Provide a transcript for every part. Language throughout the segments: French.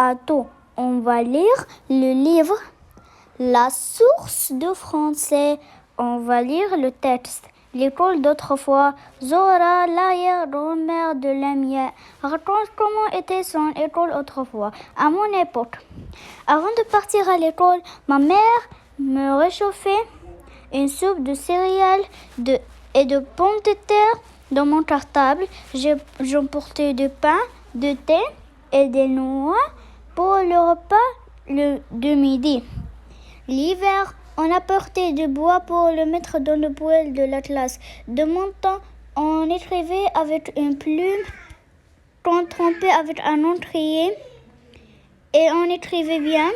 à tout. On va lire le livre La source de français. On va lire le texte. L'école d'autrefois. Zora, l'arrière-grand-mère de Lamia, raconte comment était son école autrefois, à mon époque. Avant de partir à l'école, ma mère me réchauffait une soupe de céréales et de pommes de terre. Dans mon cartable, j'emportais du pain, du thé et des noix pour le repas de midi. L'hiver, on apportait du bois pour le mettre dans le poêle de la classe. De mon temps, on écrivait avec une plume qu'on trempait avec un encrier et on écrivait bien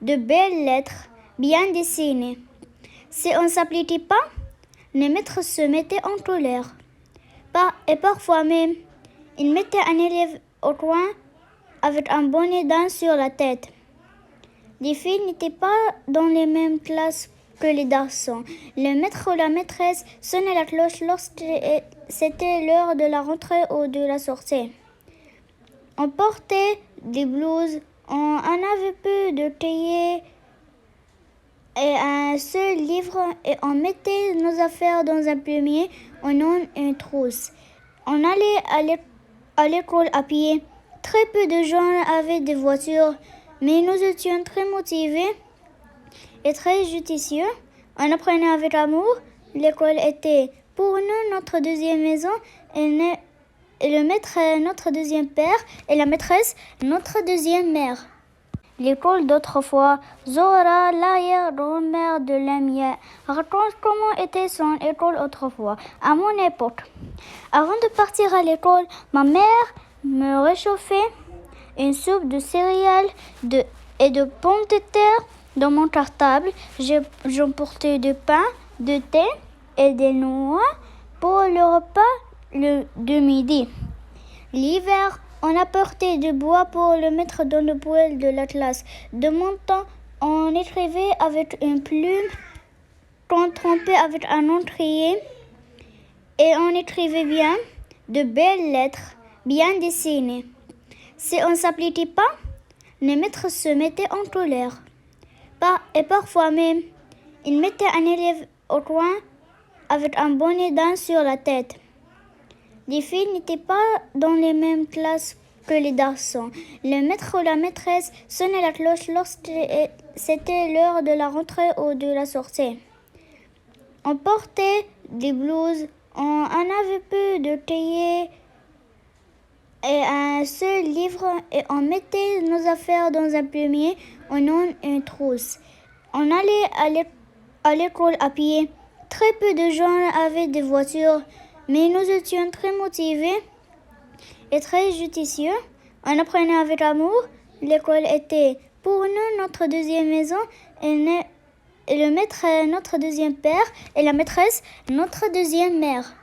de belles lettres, bien dessinées. Si on ne s'appliquait pas, les maîtres se mettaient en colère. Et parfois même, ils mettaient un élève au coin avec un bonnet d'âne sur la tête. Les filles n'étaient pas dans les mêmes classes que les garçons. Le maître ou la maîtresse sonnait la cloche lorsque c'était l'heure de la rentrée ou de la sortie. On portait des blouses, on en avait peu de cahiers et un seul livre et on mettait nos affaires dans un plumier ou dans une trousse. On allait à l'école à pied. Très peu de gens avaient des voitures, mais nous étions très motivés et très judicieux. On apprenait avec amour. L'école était pour nous notre deuxième maison et le maître notre deuxième père et la maîtresse notre deuxième mère. L'école d'autrefois. Zora, l'arrière-grand-mère de Lamia, raconte comment était son école autrefois, à mon époque. Avant de partir à l'école, ma mère me réchauffait une soupe de céréales et de pommes de terre. Dans mon cartable, j'emportais du pain, du thé et des noix pour le repas de midi. L'hiver, on apportait du bois pour le mettre dans le poêle de la classe. De mon temps, on écrivait avec une plume qu'on trempait avec un encrier et on écrivait bien de belles lettres, bien dessinées. Si on ne s'appliquait pas, les maîtres se mettaient en colère. Et parfois même, ils mettaient un élève au coin avec un bonnet d'âne sur la tête. Les filles n'étaient pas dans les mêmes classes que les garçons. Le maître ou la maîtresse sonnait la cloche lorsque c'était l'heure de la rentrée ou de la sortie. On portait des blouses, on en avait peu de cahiers et un seul livre et on mettait nos affaires dans un plumier ou dans une trousse. On allait à l'école à pied. Très peu de gens avaient des voitures, mais nous étions très motivés et très judicieux. On apprenait avec amour. L'école était pour nous notre deuxième maison et le maître notre deuxième père et la maîtresse notre deuxième mère.